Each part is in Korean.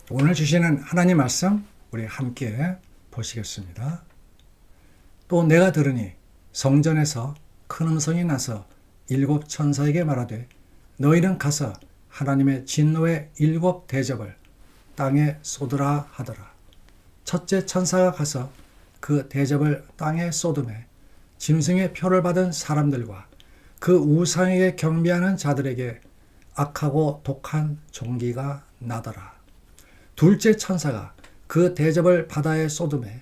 오늘 주시는 하나님 말씀 우리 함께 보시겠습니다. 또 내가 들으니 성전에서 큰 음성이 나서 일곱 천사에게 말하되 너희는 가서 하나님의 진노의 일곱 대접을 땅에 쏟으라 하더라. 첫째 천사가 가서 그 대접을 땅에 쏟음에 짐승의 표를 받은 사람들과 그 우상에게 경배하는 자들에게 악하고 독한 종기가 나더라. 둘째 천사가 그 대접을 바다에 쏟음에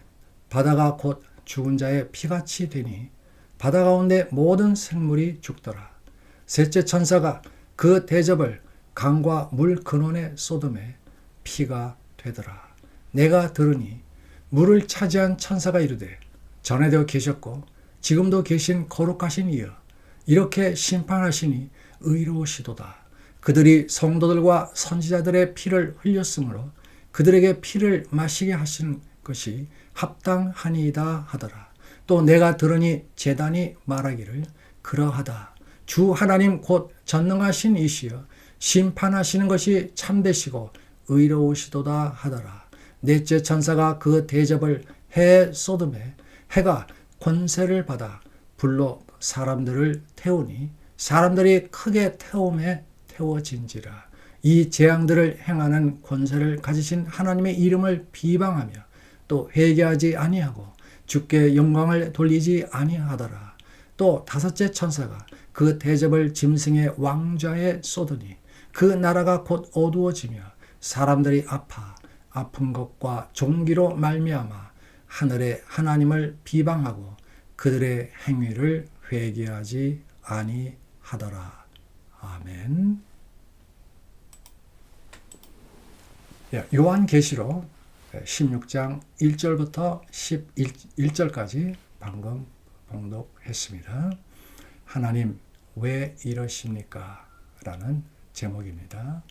바다가 곧 죽은 자의 피같이 되니 바다 가운데 모든 생물이 죽더라. 셋째 천사가 그 대접을 강과 물 근원에 쏟음에 피가 되더라. 내가 들으니 물을 차지한 천사가 이르되 전에도 계셨고 지금도 계신 거룩하신 이여 이렇게 심판하시니 의로우시도다. 그들이 성도들과 선지자들의 피를 흘렸으므로 그들에게 피를 마시게 하시는 것이 합당하니이다 하더라. 또 내가 들으니 제단이 말하기를 그러하다. 주 하나님 곧 전능하신 이시여 심판하시는 것이 참되시고 의로우시도다 하더라. 넷째 천사가 그 대접을 해에 쏟음에 해가 권세를 받아 불로 사람들을 태우니 사람들이 크게 태움에 태워진지라. 이 재앙들을 행하는 권세를 가지신 하나님의 이름을 비방하며 또 회개하지 아니하고 주께 영광을 돌리지 아니하더라. 또 다섯째 천사가 그 대접을 짐승의 왕좌에 쏟으니 그 나라가 곧 어두워지며 사람들이 아픈 것과 종기로 말미암아 하늘의 하나님을 비방하고 그들의 행위를 회개하지 아니하더라. 아멘. 요한계시록 16장 1절부터 11절까지 방금 봉독했습니다. 하나님 왜 이러십니까? 라는 제목입니다.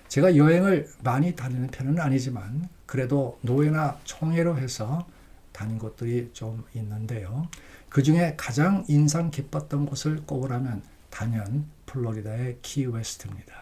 제가 여행을 많이 다니는 편은 아니지만 그래도 노예나 총회로 해서 다닌 곳들이 좀 있는데요. 그 중에 가장 인상 깊었던 곳을 꼽으라면 단연 플로리다의 키웨스트입니다.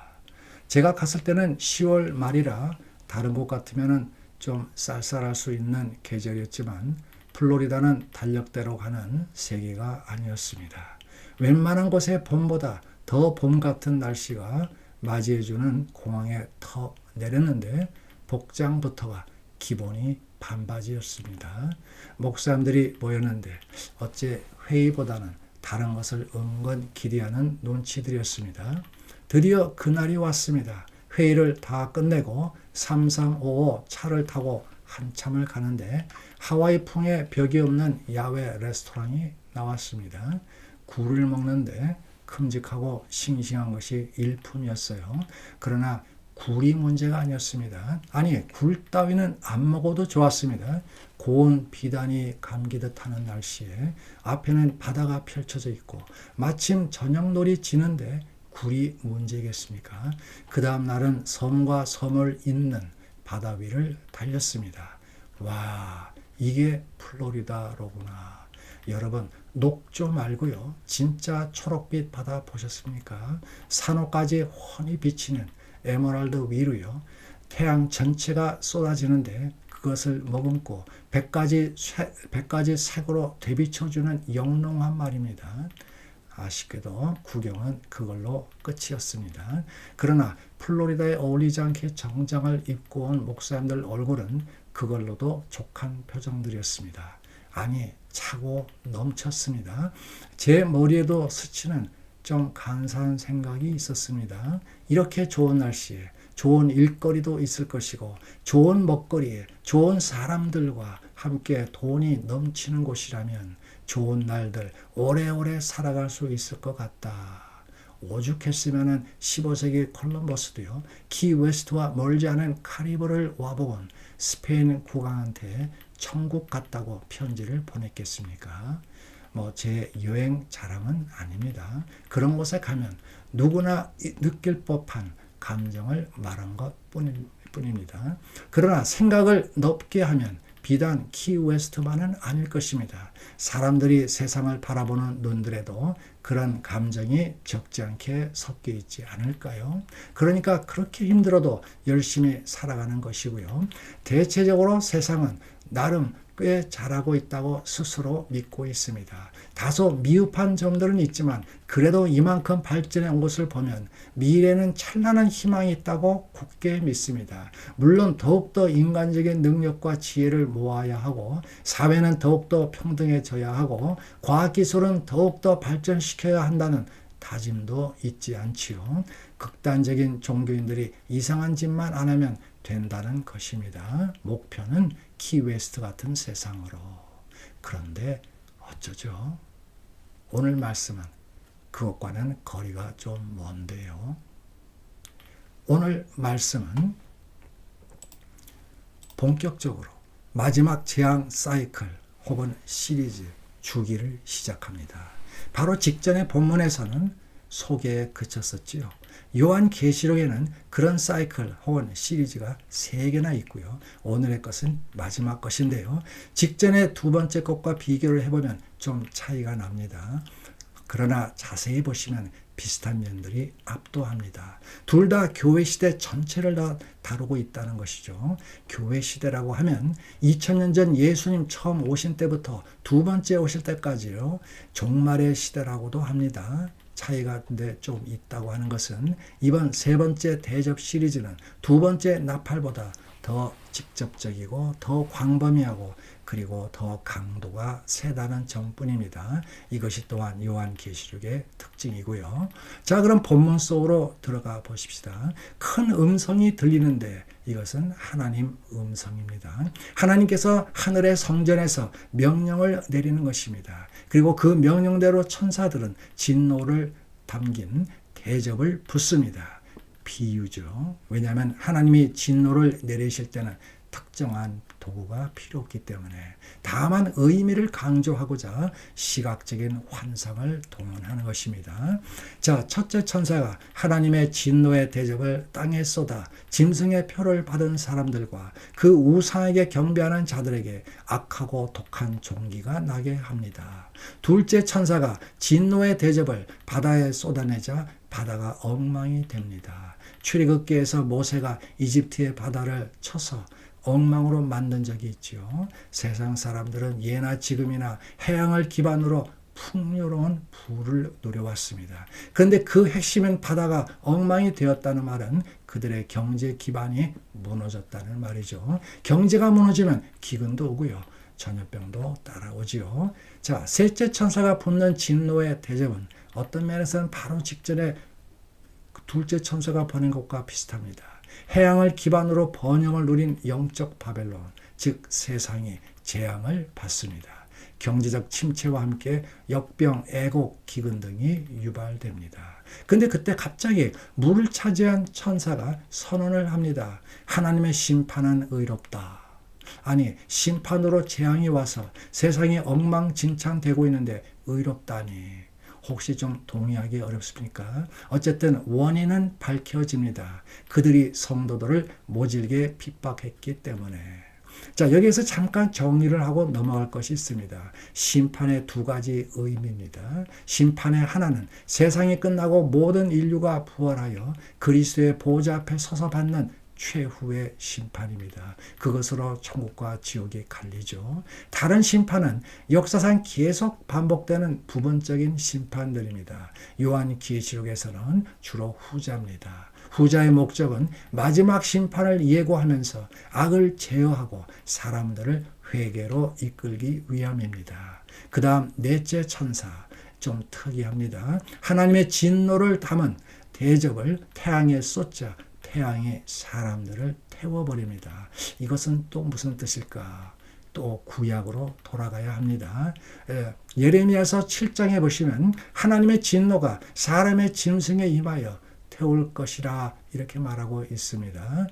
제가 갔을 때는 10월 말이라 다른 곳 같으면 좀 쌀쌀할 수 있는 계절이었지만 플로리다는 달력대로 가는 세계가 아니었습니다. 웬만한 곳의 봄보다 더 봄 같은 날씨가 맞이해주는 공항에 터 내렸는데 복장부터가 기본이 반바지였습니다. 목사님들이 모였는데 어째 회의보다는 다른 것을 은근 기대하는 눈치들이었습니다. 드디어 그날이 왔습니다. 회의를 다 끝내고 3355 차를 타고 한참을 가는데 하와이풍의 벽이 없는 야외 레스토랑이 나왔습니다. 굴을 먹는데 큼직하고 싱싱한 것이 일품이었어요. 그러나 굴이 문제가 아니었습니다. 아니, 굴 따위는 안 먹어도 좋았습니다. 고운 비단이 감기듯 하는 날씨에 앞에는 바다가 펼쳐져 있고 마침 저녁놀이 지는데 굴이 문제겠습니까? 그 다음 날은 섬과 섬을 잇는 바다 위를 달렸습니다. 와, 이게 플로리다로구나. 여러분, 녹조 말고요. 진짜 초록빛 바다 보셨습니까? 산호까지 훤히 비치는 에메랄드 위로요. 태양 전체가 쏟아지는데 그것을 머금고 100가지 색으로 되비춰주는 영롱한 말입니다. 아쉽게도 구경은 그걸로 끝이었습니다. 그러나 플로리다에 어울리지 않게 정장을 입고 온 목사님들 얼굴은 그걸로도 족한 표정들이었습니다. 아니, 차고 넘쳤습니다. 제 머리에도 스치는 좀 간사한 생각이 있었습니다. 이렇게 좋은 날씨에 좋은 일거리도 있을 것이고 좋은 먹거리에 좋은 사람들과 함께 돈이 넘치는 곳이라면 좋은 날들 오래오래 살아갈 수 있을 것 같다. 오죽했으면 15세기 콜럼버스도요. 키웨스트와 멀지 않은 카리브를 와보곤 스페인 국왕한테 천국 같다고 편지를 보냈겠습니까? 제 여행 자랑은 아닙니다. 그런 곳에 가면 누구나 느낄 법한 감정을 말한 것 뿐입니다. 그러나 생각을 넓게 하면 비단 키웨스트만은 아닐 것입니다. 사람들이 세상을 바라보는 눈들에도 그런 감정이 적지 않게 섞여 있지 않을까요? 그러니까 그렇게 힘들어도 열심히 살아가는 것이고요. 대체적으로 세상은 나름 꽤 잘하고 있다고 스스로 믿고 있습니다. 다소 미흡한 점들은 있지만 그래도 이만큼 발전해 온 것을 보면 미래에는 찬란한 희망이 있다고 굳게 믿습니다. 물론 더욱더 인간적인 능력과 지혜를 모아야 하고 사회는 더욱더 평등해져야 하고 과학기술은 더욱더 발전시켜야 한다는 다짐도 있지 않지요. 극단적인 종교인들이 이상한 짓만 안 하면 된다는 것입니다. 목표는 키웨스트 같은 세상으로. 그런데 어쩌죠? 오늘 말씀은 그것과는 거리가 좀 먼데요. 오늘 말씀은 본격적으로 마지막 재앙 사이클 혹은 시리즈 주기를 시작합니다. 바로 직전의 본문에서는 소개에 그쳤었지요. 요한계시록에는 그런 사이클 혹은 시리즈가 3개나 있고요. 오늘의 것은 마지막 것인데요. 직전의 두 번째 것과 비교를 해보면 좀 차이가 납니다. 그러나 자세히 보시면 비슷한 면들이 압도합니다. 둘 다 교회 시대 전체를 다 다루고 있다는 것이죠. 교회 시대라고 하면 2000년 전 예수님 처음 오신 때부터 두 번째 오실 때까지요. 종말의 시대라고도 합니다. 차이가 근데 좀 있다고 하는 것은 이번 세 번째 대접 시리즈는 두 번째 나팔보다 더 직접적이고 더 광범위하고 그리고 더 강도가 세다는 점뿐입니다. 이것이 또한 요한계시록의 특징이고요. 자, 그럼 본문 속으로 들어가 보십시다. 큰 음성이 들리는데 이것은 하나님 음성입니다. 하나님께서 하늘의 성전에서 명령을 내리는 것입니다. 그리고 그 명령대로 천사들은 진노를 담긴 대접을 붓습니다. 비유죠. 왜냐하면 하나님이 진노를 내리실 때는 특정한 도구가 필요 없기 때문에 다만 의미를 강조하고자 시각적인 환상을 동원하는 것입니다. 자, 첫째 천사가 하나님의 진노의 대접을 땅에 쏟아 짐승의 표를 받은 사람들과 그 우상에게 경배하는 자들에게 악하고 독한 종기가 나게 합니다. 둘째 천사가 진노의 대접을 바다에 쏟아내자 바다가 엉망이 됩니다. 출애굽기에서 모세가 이집트의 바다를 쳐서 엉망으로 만든 적이 있죠. 세상 사람들은 예나 지금이나 해양을 기반으로 풍요로운 부를 누려왔습니다. 그런데 그 핵심인 바다가 엉망이 되었다는 말은 그들의 경제 기반이 무너졌다는 말이죠. 경제가 무너지면 기근도 오고요. 전염병도 따라오지요. 자, 셋째 천사가 붓는 진노의 대접은 어떤 면에서는 바로 직전에 둘째 천사가 보낸 것과 비슷합니다. 해양을 기반으로 번영을 누린 영적 바벨론, 즉 세상이 재앙을 받습니다. 경제적 침체와 함께 역병, 애곡, 기근 등이 유발됩니다. 그런데 그때 갑자기 물을 차지한 천사가 선언을 합니다. 하나님의 심판은 의롭다. 아니, 심판으로 재앙이 와서 세상이 엉망진창되고 있는데 의롭다니. 혹시 좀 동의하기 어렵습니까? 어쨌든 원인은 밝혀집니다. 그들이 성도들을 모질게 핍박했기 때문에. 자, 여기에서 잠깐 정리를 하고 넘어갈 것이 있습니다. 심판의 두 가지 의미입니다. 심판의 하나는 세상이 끝나고 모든 인류가 부활하여 그리스도의 보좌 앞에 서서 받는 최후의 심판입니다. 그것으로 천국과 지옥이 갈리죠. 다른 심판은 역사상 계속 반복되는 부분적인 심판들입니다. 요한계시록에서는 주로 후자입니다. 후자의 목적은 마지막 심판을 예고하면서 악을 제어하고 사람들을 회개로 이끌기 위함입니다. 그 다음 넷째 천사, 좀 특이합니다. 하나님의 진노를 담은 대접을 태양에 쏟자 태양이 사람들을 태워버립니다. 이것은 또 무슨 뜻일까? 또 구약으로 돌아가야 합니다. 예레미야서 7장에 보시면 하나님의 진노가 사람의 짐승에 임하여 태울 것이라 이렇게 말하고 있습니다.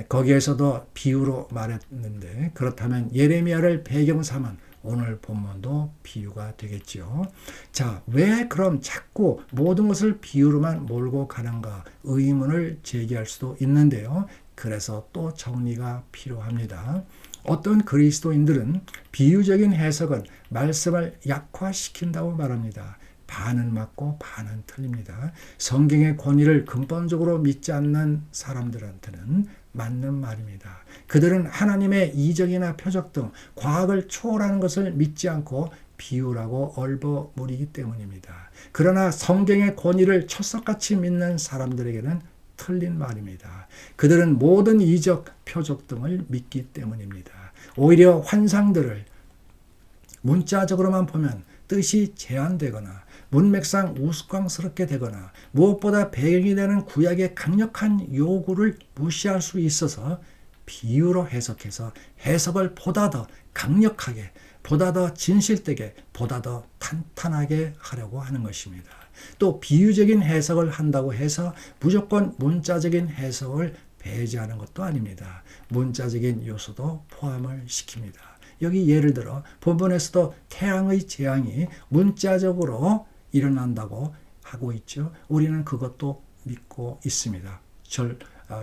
거기에서도 비유로 말했는데 그렇다면 예레미야를 배경 삼은 오늘 본문도 비유가 되겠죠. 자, 왜 그럼 자꾸 모든 것을 비유로만 몰고 가는가 의문을 제기할 수도 있는데요. 그래서 또 정리가 필요합니다. 어떤 그리스도인들은 비유적인 해석은 말씀을 약화시킨다고 말합니다. 반은 맞고 반은 틀립니다. 성경의 권위를 근본적으로 믿지 않는 사람들한테는 맞는 말입니다. 그들은 하나님의 이적이나 표적 등 과학을 초월하는 것을 믿지 않고 비유라고 얼버무리기 때문입니다. 그러나 성경의 권위를 철석같이 믿는 사람들에게는 틀린 말입니다. 그들은 모든 이적, 표적 등을 믿기 때문입니다. 오히려 환상들을 문자적으로만 보면 뜻이 제한되거나 문맥상 우스꽝스럽게 되거나 무엇보다 배경이 되는 구약의 강력한 요구를 무시할 수 있어서 비유로 해석해서 해석을 보다 더 강력하게, 보다 더 진실되게, 보다 더 탄탄하게 하려고 하는 것입니다. 또 비유적인 해석을 한다고 해서 무조건 문자적인 해석을 배제하는 것도 아닙니다. 문자적인 요소도 포함을 시킵니다. 여기 예를 들어 본문에서도 태양의 재앙이 문자적으로 일어난다고 하고 있죠. 우리는 그것도 믿고 있습니다.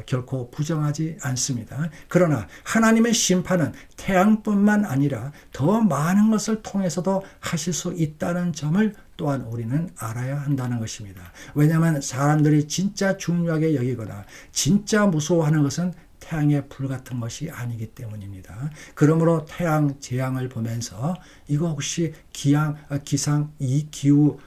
결코 부정하지 않습니다. 그러나 하나님의 심판은 태양뿐만 아니라 더 많은 것을 통해서도 하실 수 있다는 점을 또한 우리는 알아야 한다는 것입니다. 왜냐하면 사람들이 진짜 중요하게 여기거나 진짜 무서워하는 것은 태양의 불 같은 것이 아니기 때문입니다. 그러므로 태양 재앙을 보면서 이거 혹시 기상 이기후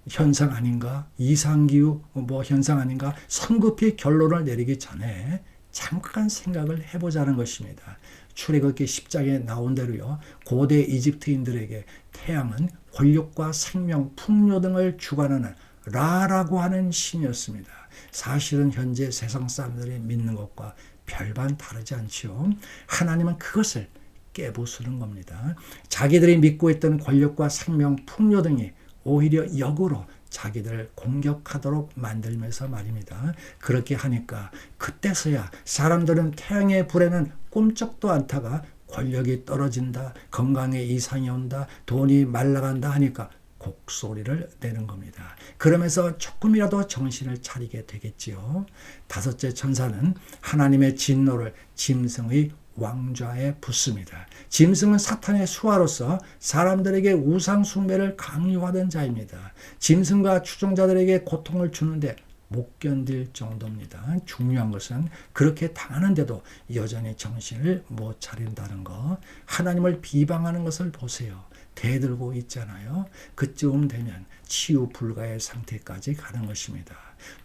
현상 아닌가? 이상기후 현상 아닌가? 성급히 결론을 내리기 전에 잠깐 생각을 해보자는 것입니다. 출애굽기 10장에 나온 대로요. 고대 이집트인들에게 태양은 권력과 생명, 풍요 등을 주관하는 라라고 하는 신이었습니다. 사실은 현재 세상 사람들이 믿는 것과 별반 다르지 않지요. 하나님은 그것을 깨부수는 겁니다. 자기들이 믿고 있던 권력과 생명, 풍요 등이 오히려 역으로 자기들을 공격하도록 만들면서 말입니다. 그렇게 하니까 그때서야 사람들은 태양의 불에는 꿈쩍도 않다가 권력이 떨어진다, 건강에 이상이 온다, 돈이 말라간다 하니까 곡소리를 내는 겁니다. 그러면서 조금이라도 정신을 차리게 되겠지요. 다섯째 천사는 하나님의 진노를 짐승의 왕좌에 붓습니다. 짐승은 사탄의 수하로서 사람들에게 우상 숭배를 강요하던 자입니다. 짐승과 추종자들에게 고통을 주는데 못 견딜 정도입니다. 중요한 것은 그렇게 당하는데도 여전히 정신을 못 차린다는 것. 하나님을 비방하는 것을 보세요. 대들고 있잖아요. 그쯤 되면 치유 불가의 상태까지 가는 것입니다.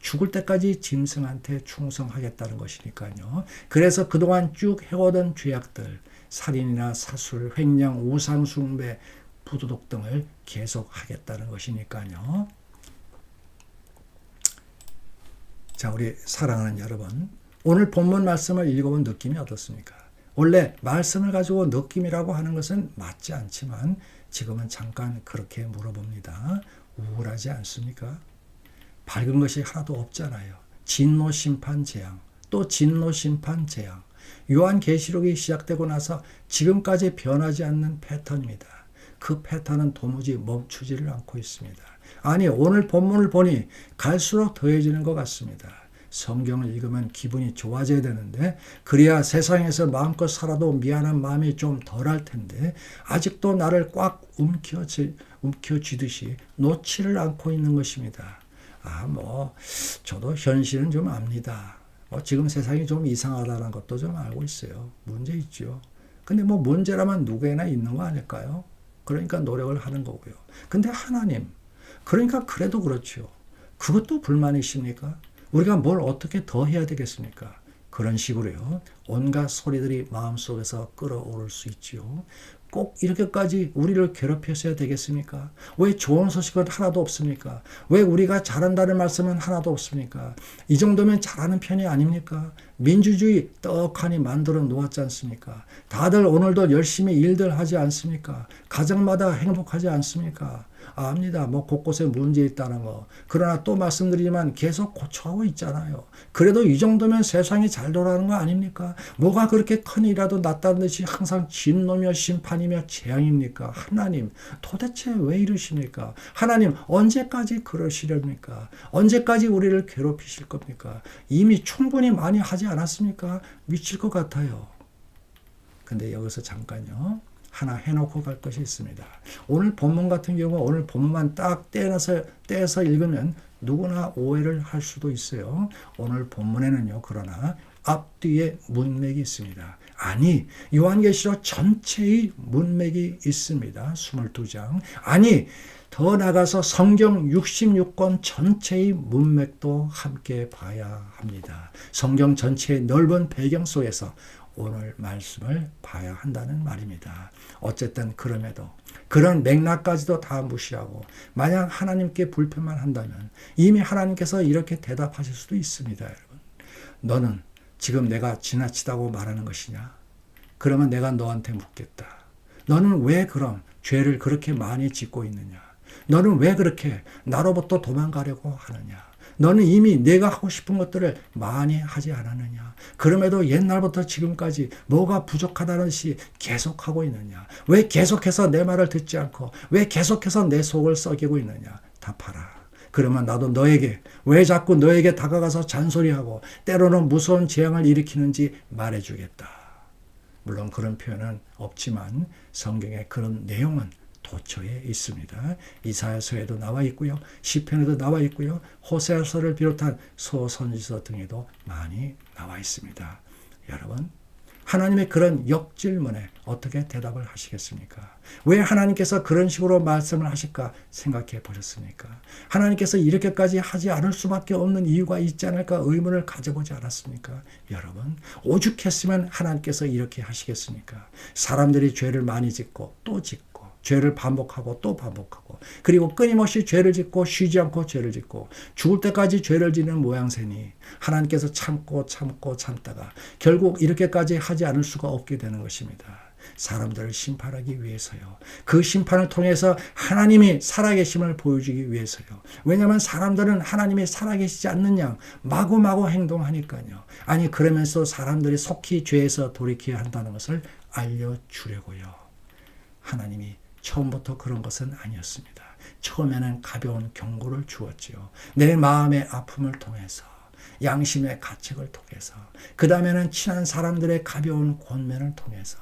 죽을 때까지 짐승한테 충성하겠다는 것이니까요. 그래서 그동안 쭉 해오던 죄악들, 살인이나 사술, 횡령, 우상숭배, 부도덕 등을 계속하겠다는 것이니까요. 자, 우리 사랑하는 여러분, 오늘 본문 말씀을 읽어본 느낌이 어떻습니까? 원래 말씀을 가지고 느낌이라고 하는 것은 맞지 않지만 지금은 잠깐 그렇게 물어봅니다. 우울하지 않습니까? 밝은 것이 하나도 없잖아요. 진노 심판 재앙, 또 진노 심판 재앙. 요한계시록이 시작되고 나서 지금까지 변하지 않는 패턴입니다. 그 패턴은 도무지 멈추지를 않고 있습니다. 아니, 오늘 본문을 보니 갈수록 더해지는 것 같습니다. 성경을 읽으면 기분이 좋아져야 되는데 그래야 세상에서 마음껏 살아도 미안한 마음이 좀 덜할 텐데 아직도 나를 꽉 움켜쥐듯이 놓지를 않고 있는 것입니다. 저도 현실은 좀 압니다. 지금 세상이 좀 이상하다는 것도 좀 알고 있어요. 문제 있죠. 근데 문제라면 누구에나 있는 거 아닐까요? 그러니까 노력을 하는 거고요. 근데 하나님, 그러니까 그래도 그렇죠. 그것도 불만이십니까? 우리가 뭘 어떻게 더 해야 되겠습니까? 그런 식으로요. 온갖 소리들이 마음속에서 끌어오를 수 있지요. 꼭 이렇게까지 우리를 괴롭혔어야 되겠습니까? 왜 좋은 소식은 하나도 없습니까? 왜 우리가 잘한다는 말씀은 하나도 없습니까? 이 정도면 잘하는 편이 아닙니까? 민주주의 떡하니 만들어 놓았지 않습니까? 다들 오늘도 열심히 일들 하지 않습니까? 가정마다 행복하지 않습니까? 압니다. 곳곳에 문제 있다는 거. 그러나 또 말씀드리지만 계속 고쳐하고 있잖아요. 그래도 이 정도면 세상이 잘 돌아가는 거 아닙니까? 뭐가 그렇게 큰일이라도 났다는 듯이 항상 진노며 심판이며 재앙입니까? 하나님, 도대체 왜 이러십니까? 하나님, 언제까지 그러시렵니까? 언제까지 우리를 괴롭히실 겁니까? 이미 충분히 많이 하지 않았습니까? 미칠 것 같아요. 근데 여기서 잠깐요. 하나 해놓고 갈 것이 있습니다. 오늘 본문 같은 경우 오늘 본문만 딱 떼서 읽으면 누구나 오해를 할 수도 있어요. 오늘 본문에는요. 그러나 앞뒤에 문맥이 있습니다. 아니 요한계시록 전체의 문맥이 있습니다. 22장. 아니 더 나가서 성경 66권 전체의 문맥도 함께 봐야 합니다. 성경 전체의 넓은 배경 속에서 오늘 말씀을 봐야 한다는 말입니다. 어쨌든 그럼에도 그런 맥락까지도 다 무시하고 만약 하나님께 불평만 한다면 이미 하나님께서 이렇게 대답하실 수도 있습니다. 여러분. 너는 지금 내가 지나치다고 말하는 것이냐? 그러면 내가 너한테 묻겠다. 너는 왜 그럼 죄를 그렇게 많이 짓고 있느냐? 너는 왜 그렇게 나로부터 도망가려고 하느냐? 너는 이미 내가 하고 싶은 것들을 많이 하지 않았느냐? 그럼에도 옛날부터 지금까지 뭐가 부족하다는 시 계속하고 있느냐? 왜 계속해서 내 말을 듣지 않고 왜 계속해서 내 속을 썩이고 있느냐? 답하라. 그러면 나도 너에게 왜 자꾸 너에게 다가가서 잔소리하고 때로는 무서운 재앙을 일으키는지 말해주겠다. 물론 그런 표현은 없지만 성경에 그런 내용은 도처에 있습니다. 이사야서에도 나와 있고요. 시편에도 나와 있고요. 호세아서를 비롯한 소선지서 등에도 많이 나와 있습니다. 여러분, 하나님의 그런 역질문에 어떻게 대답을 하시겠습니까? 왜 하나님께서 그런 식으로 말씀을 하실까 생각해 보셨습니까? 하나님께서 이렇게까지 하지 않을 수밖에 없는 이유가 있지 않을까 의문을 가져보지 않았습니까? 여러분, 오죽했으면 하나님께서 이렇게 하시겠습니까? 사람들이 죄를 많이 짓고 또 짓고 죄를 반복하고 또 반복하고 그리고 끊임없이 죄를 짓고 쉬지 않고 죄를 짓고 죽을 때까지 죄를 짓는 모양새니 하나님께서 참다가 결국 이렇게까지 하지 않을 수가 없게 되는 것입니다. 사람들을 심판하기 위해서요. 그 심판을 통해서 하나님이 살아계심을 보여주기 위해서요. 왜냐하면 사람들은 하나님이 살아계시지 않는 양 마구마구 행동하니까요. 아니 그러면서 사람들이 속히 죄에서 돌이켜야 한다는 것을 알려주려고요. 하나님이 처음부터 그런 것은 아니었습니다. 처음에는 가벼운 경고를 주었지요. 내 마음의 아픔을 통해서 양심의 가책을 통해서 그 다음에는 친한 사람들의 가벼운 권면을 통해서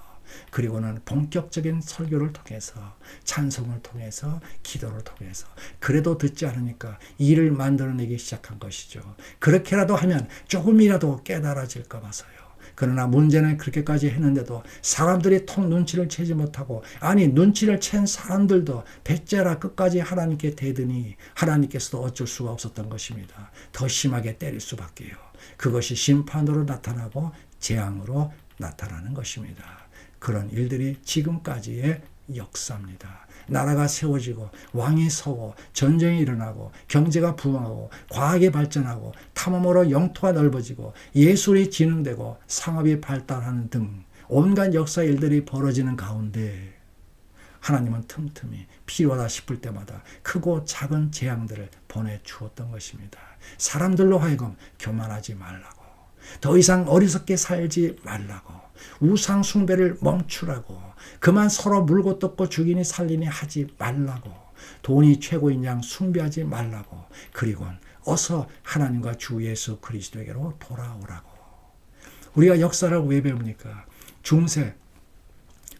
그리고는 본격적인 설교를 통해서 찬송을 통해서 기도를 통해서 그래도 듣지 않으니까 일을 만들어내기 시작한 것이죠. 그렇게라도 하면 조금이라도 깨달아질까 봐서요. 그러나 문제는 그렇게까지 했는데도 사람들이 통 눈치를 채지 못하고 아니 눈치를 챈 사람들도 배째라 끝까지 하나님께 대더니 하나님께서도 어쩔 수가 없었던 것입니다. 더 심하게 때릴 수밖에요. 그것이 심판으로 나타나고 재앙으로 나타나는 것입니다. 그런 일들이 지금까지의 역사입니다. 나라가 세워지고 왕이 서고 전쟁이 일어나고 경제가 부흥하고 과학이 발전하고 탐험으로 영토가 넓어지고 예술이 진흥되고 상업이 발달하는 등 온갖 역사 일들이 벌어지는 가운데 하나님은 틈틈이 필요하다 싶을 때마다 크고 작은 재앙들을 보내주었던 것입니다. 사람들로 하여금 교만하지 말라고 더 이상 어리석게 살지 말라고 우상 숭배를 멈추라고 그만 서로 물고 뜯고 죽이니 살리니 하지 말라고 돈이 최고인 양 숭배하지 말라고 그리고는 어서 하나님과 주 예수 그리스도에게로 돌아오라고. 우리가 역사를 왜 배웁니까? 중세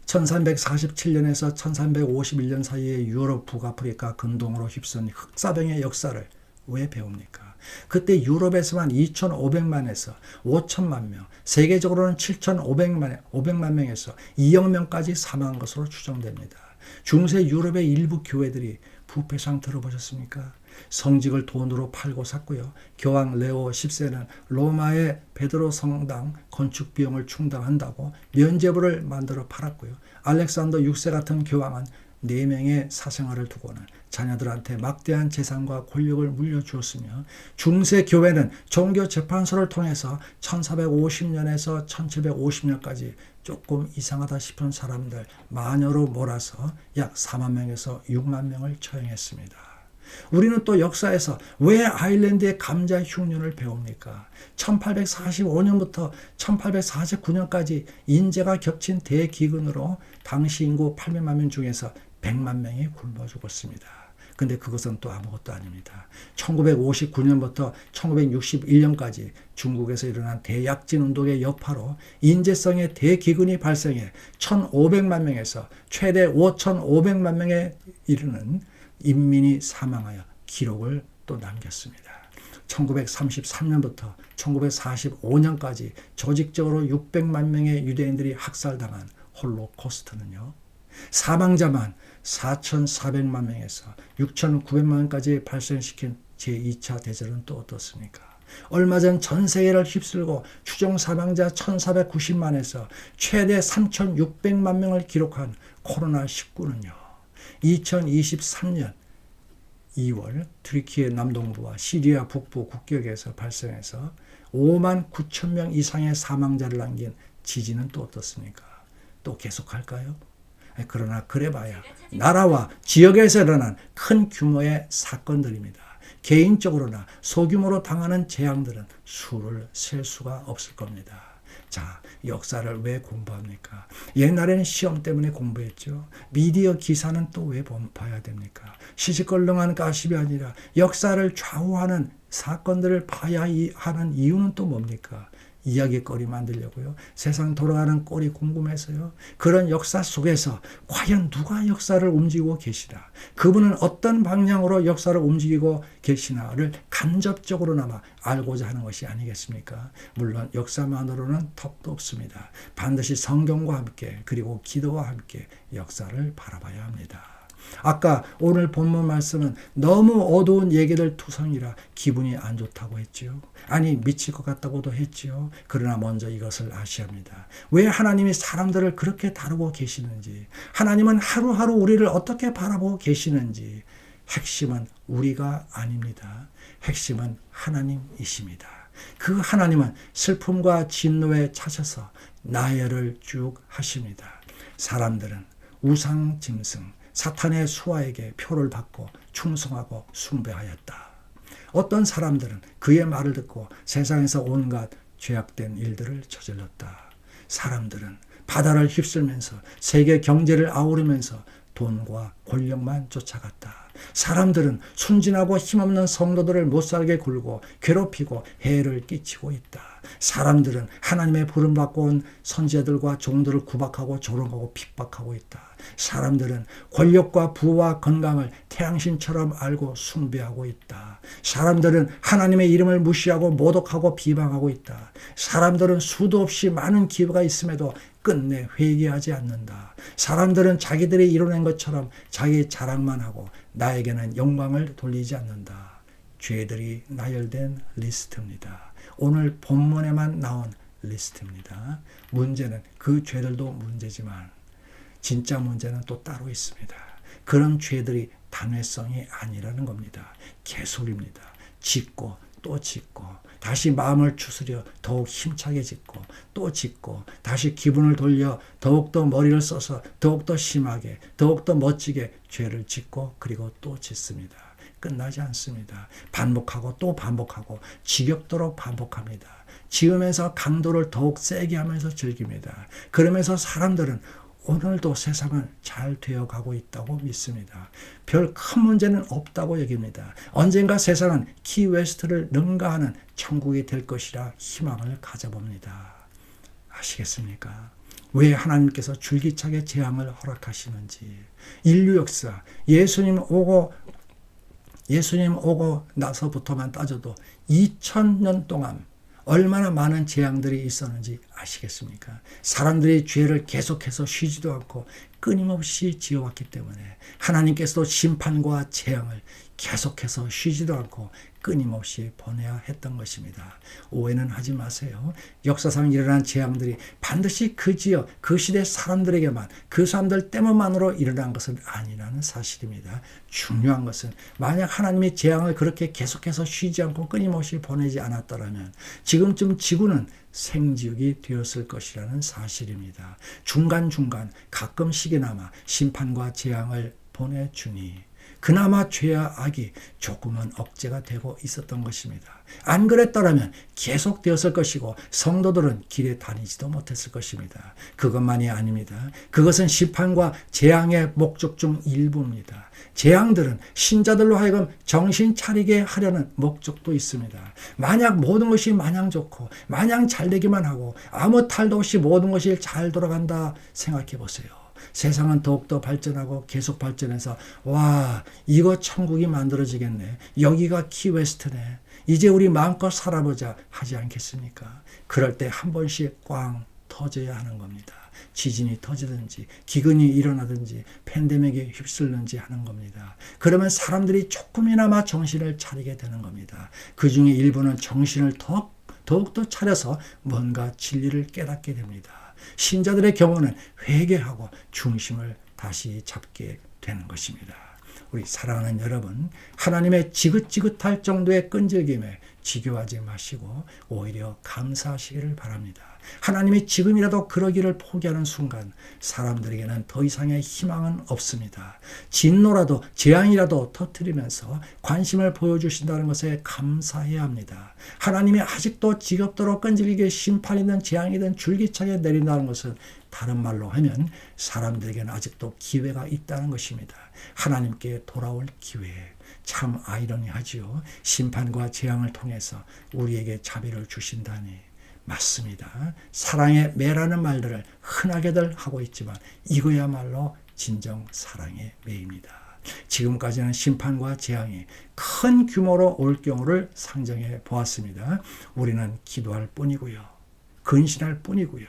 1347년에서 1351년 사이에 유럽 북아프리카 근동으로 휩쓴 흑사병의 역사를 왜 배웁니까? 그때 유럽에서만 2,500만에서 5천만 명, 세계적으로는 7,500만 명에서 2억 명까지 사망한 것으로 추정됩니다. 중세 유럽의 일부 교회들이 부패 상태로 보셨습니까? 성직을 돈으로 팔고 샀고요. 교황 레오 10세는 로마의 베드로 성당 건축 비용을 충당한다고 면죄부를 만들어 팔았고요. 알렉산더 6세 같은 교황은 4명의 사생아를 두고는 자녀들한테 막대한 재산과 권력을 물려주었으며 중세 교회는 종교재판소를 통해서 1450년에서 1750년까지 조금 이상하다 싶은 사람들 마녀로 몰아서 약 4만 명에서 6만 명을 처형했습니다. 우리는 또 역사에서 왜 아일랜드의 감자 흉년을 배웁니까? 1845년부터 1849년까지 인재가 겹친 대기근으로 당시 인구 800만 명 중에서 100만 명이 굶어 죽었습니다. 근데 그것은 또 아무것도 아닙니다. 1959년부터 1961년까지 중국에서 일어난 대약진 운동의 여파로 인재성의 대기근이 발생해 1,500만 명에서 최대 5,500만 명에 이르는 인민이 사망하여 기록을 또 남겼습니다. 1933년부터 1945년까지 조직적으로 600만 명의 유대인들이 학살당한 홀로코스트는요. 사망자만 4,400만 명에서 6,900만 명까지 발생시킨 제2차 대전은 또 어떻습니까? 얼마 전 전 세계를 휩쓸고 추정 사망자 1,490만에서 최대 3,600만 명을 기록한 코로나19는요. 2023년 2월 트리키예 남동부와 시리아 북부 국경에서 발생해서 5만 9천 명 이상의 사망자를 남긴 지진은 또 어떻습니까? 또 계속할까요? 그러나 그래봐야 나라와 지역에서 일어난 큰 규모의 사건들입니다. 개인적으로나 소규모로 당하는 재앙들은 수를 셀 수가 없을 겁니다. 자, 역사를 왜 공부합니까? 옛날에는 시험 때문에 공부했죠. 미디어 기사는 또 왜 봐야 됩니까? 시시껄렁한 가십이 아니라 역사를 좌우하는 사건들을 봐야 하는 이유는 또 뭡니까? 이야기거리 만들려고요. 세상 돌아가는 꼴이 궁금해서요. 그런 역사 속에서 과연 누가 역사를 움직이고 계시나, 그분은 어떤 방향으로 역사를 움직이고 계시나를 간접적으로나마 알고자 하는 것이 아니겠습니까? 물론 역사만으로는 턱도 없습니다. 반드시 성경과 함께 그리고 기도와 함께 역사를 바라봐야 합니다. 아까 오늘 본문 말씀은 너무 어두운 얘기들 투성이라 기분이 안 좋다고 했지요. 아니 미칠 것 같다고도 했지요. 그러나 먼저 이것을 아셔야 합니다. 왜 하나님이 사람들을 그렇게 다루고 계시는지, 하나님은 하루하루 우리를 어떻게 바라보고 계시는지, 핵심은 우리가 아닙니다. 핵심은 하나님이십니다. 그 하나님은 슬픔과 진노에 차셔서 나열을 쭉 하십니다. 사람들은 우상 짐승 사탄의 수하에게 표를 받고 충성하고 숭배하였다. 어떤 사람들은 그의 말을 듣고 세상에서 온갖 죄악된 일들을 저질렀다. 사람들은 바다를 휩쓸면서 세계 경제를 아우르면서 돈과 권력만 쫓아갔다. 사람들은 순진하고 힘없는 성도들을 못살게 굴고 괴롭히고 해를 끼치고 있다. 사람들은 하나님의 부름받고 온 선지자들과 종들을 구박하고 조롱하고 핍박하고 있다. 사람들은 권력과 부와 건강을 태양신처럼 알고 숭배하고 있다. 사람들은 하나님의 이름을 무시하고 모독하고 비방하고 있다. 사람들은 수도 없이 많은 기회가 있음에도 끝내 회개하지 않는다. 사람들은 자기들이 이뤄낸 것처럼 자기 자랑만 하고 나에게는 영광을 돌리지 않는다. 죄들이 나열된 리스트입니다. 오늘 본문에만 나온 리스트입니다. 문제는 그 죄들도 문제지만 진짜 문제는 또 따로 있습니다. 그런 죄들이 단회성이 아니라는 겁니다. 계속입니다. 짓고 또 짓고 다시 마음을 추스려 더욱 힘차게 짓고 또 짓고 다시 기분을 돌려 더욱더 머리를 써서 더욱더 심하게 더욱더 멋지게 죄를 짓고 그리고 또 짓습니다. 끝나지 않습니다. 반복하고 또 반복하고 지겹도록 반복합니다. 지으면서 강도를 더욱 세게 하면서 즐깁니다. 그러면서 사람들은 오늘도 세상은 잘 되어가고 있다고 믿습니다. 별 큰 문제는 없다고 여깁니다. 언젠가 세상은 키웨스트를 능가하는 천국이 될 것이라 희망을 가져봅니다. 아시겠습니까? 왜 하나님께서 줄기차게 재앙을 허락하시는지, 인류 역사, 예수님 오고 나서부터만 따져도 2000년 동안 얼마나 많은 재앙들이 있었는지 아시겠습니까? 사람들이 죄를 계속해서 쉬지도 않고 끊임없이 지어왔기 때문에 하나님께서도 심판과 재앙을 계속해서 쉬지도 않고 끊임없이 보내야 했던 것입니다. 오해는 하지 마세요. 역사상 일어난 재앙들이 반드시 그 지역, 그 시대 사람들에게만, 그 사람들 때문만으로 일어난 것은 아니라는 사실입니다. 중요한 것은 만약 하나님이 재앙을 그렇게 계속해서 쉬지 않고 끊임없이 보내지 않았더라면 지금쯤 지구는 생지옥이 되었을 것이라는 사실입니다. 중간중간 가끔씩이나마 심판과 재앙을 보내주니 그나마 죄와 악이 조금은 억제가 되고 있었던 것입니다. 안 그랬더라면 계속되었을 것이고 성도들은 길에 다니지도 못했을 것입니다. 그것만이 아닙니다. 그것은 심판과 재앙의 목적 중 일부입니다. 재앙들은 신자들로 하여금 정신 차리게 하려는 목적도 있습니다. 만약 모든 것이 마냥 좋고 마냥 잘 되기만 하고 아무 탈도 없이 모든 것이 잘 돌아간다 생각해 보세요. 세상은 더욱더 발전하고 계속 발전해서 와, 이거 천국이 만들어지겠네. 여기가 키웨스트네. 이제 우리 마음껏 살아보자 하지 않겠습니까? 그럴 때 한 번씩 꽝 터져야 하는 겁니다. 지진이 터지든지 기근이 일어나든지 팬데믹이 휩쓸는지 하는 겁니다. 그러면 사람들이 조금이나마 정신을 차리게 되는 겁니다. 그 중에 일부는 정신을 더욱더 차려서 뭔가 진리를 깨닫게 됩니다. 신자들의 경우는 회개하고 중심을 다시 잡게 되는 것입니다. 우리 사랑하는 여러분, 하나님의 지긋지긋할 정도의 끈질김에 지교하지 마시고 오히려 감사하시기를 바랍니다. 하나님이 지금이라도 그러기를 포기하는 순간 사람들에게는 더 이상의 희망은 없습니다. 진노라도 재앙이라도 터뜨리면서 관심을 보여주신다는 것에 감사해야 합니다. 하나님이 아직도 지겹도록 끈질기게 심판이든 재앙이든 줄기차게 내린다는 것은 다른 말로 하면 사람들에게는 아직도 기회가 있다는 것입니다. 하나님께 돌아올 기회. 참 아이러니하지요. 심판과 재앙을 통해서 우리에게 자비를 주신다니. 맞습니다. 사랑의 매라는 말들을 흔하게들 하고 있지만 이거야말로 진정 사랑의 매입니다. 지금까지는 심판과 재앙이 큰 규모로 올 경우를 상정해 보았습니다. 우리는 기도할 뿐이고요. 근신할 뿐이고요.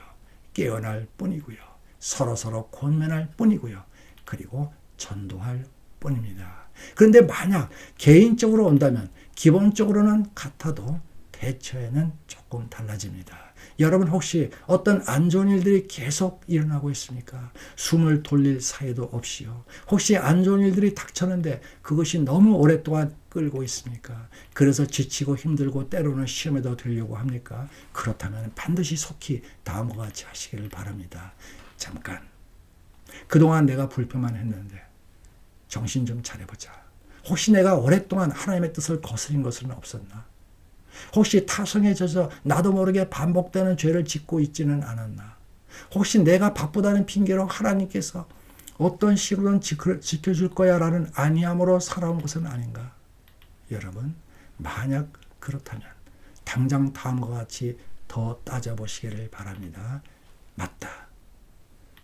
깨어날 뿐이고요. 서로서로 권면할 뿐이고요. 그리고 전도할 뿐입니다. 그런데 만약 개인적으로 온다면 기본적으로는 같아도 대처에는 조금 달라집니다. 여러분 혹시 어떤 안 좋은 일들이 계속 일어나고 있습니까? 숨을 돌릴 사이도 없이요. 혹시 안 좋은 일들이 닥쳤는데 그것이 너무 오랫동안 끌고 있습니까? 그래서 지치고 힘들고 때로는 시험에도 들려고 합니까? 그렇다면 반드시 속히 다음과 같이 하시기를 바랍니다. 잠깐, 그동안 내가 불평만 했는데 정신 좀 차려보자. 혹시 내가 오랫동안 하나님의 뜻을 거스린 것은 없었나? 혹시 타성에 젖어 나도 모르게 반복되는 죄를 짓고 있지는 않았나? 혹시 내가 바쁘다는 핑계로 하나님께서 어떤 식으로든 지켜줄 거야 라는 안이함으로 살아온 것은 아닌가? 여러분, 만약 그렇다면 당장 다음과 같이 더 따져보시기를 바랍니다. 맞다.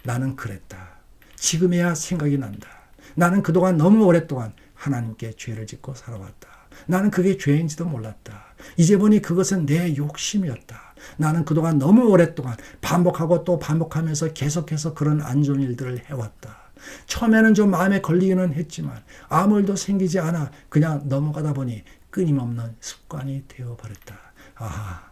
나는 그랬다. 지금에야 생각이 난다. 나는 그동안 너무 오랫동안 하나님께 죄를 짓고 살아왔다. 나는 그게 죄인지도 몰랐다. 이제 보니 그것은 내 욕심이었다. 나는 그동안 너무 오랫동안 반복하고 또 반복하면서 계속해서 그런 안 좋은 일들을 해왔다. 처음에는 좀 마음에 걸리기는 했지만 아무 일도 생기지 않아 그냥 넘어가다 보니 끊임없는 습관이 되어버렸다. 아하,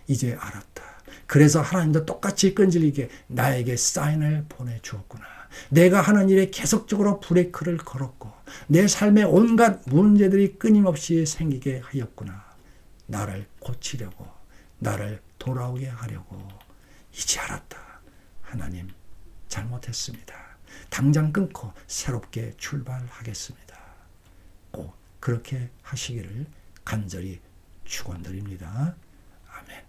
이제 알았다. 그래서 하나님도 똑같이 끈질기게 나에게 사인을 보내주었구나. 내가 하는 일에 계속적으로 브레이크를 걸었고 내 삶에 온갖 문제들이 끊임없이 생기게 하였구나. 나를 고치려고, 나를 돌아오게 하려고. 이제 알았다. 하나님, 잘못했습니다. 당장 끊고 새롭게 출발하겠습니다. 꼭 그렇게 하시기를 간절히 축원드립니다. 아멘.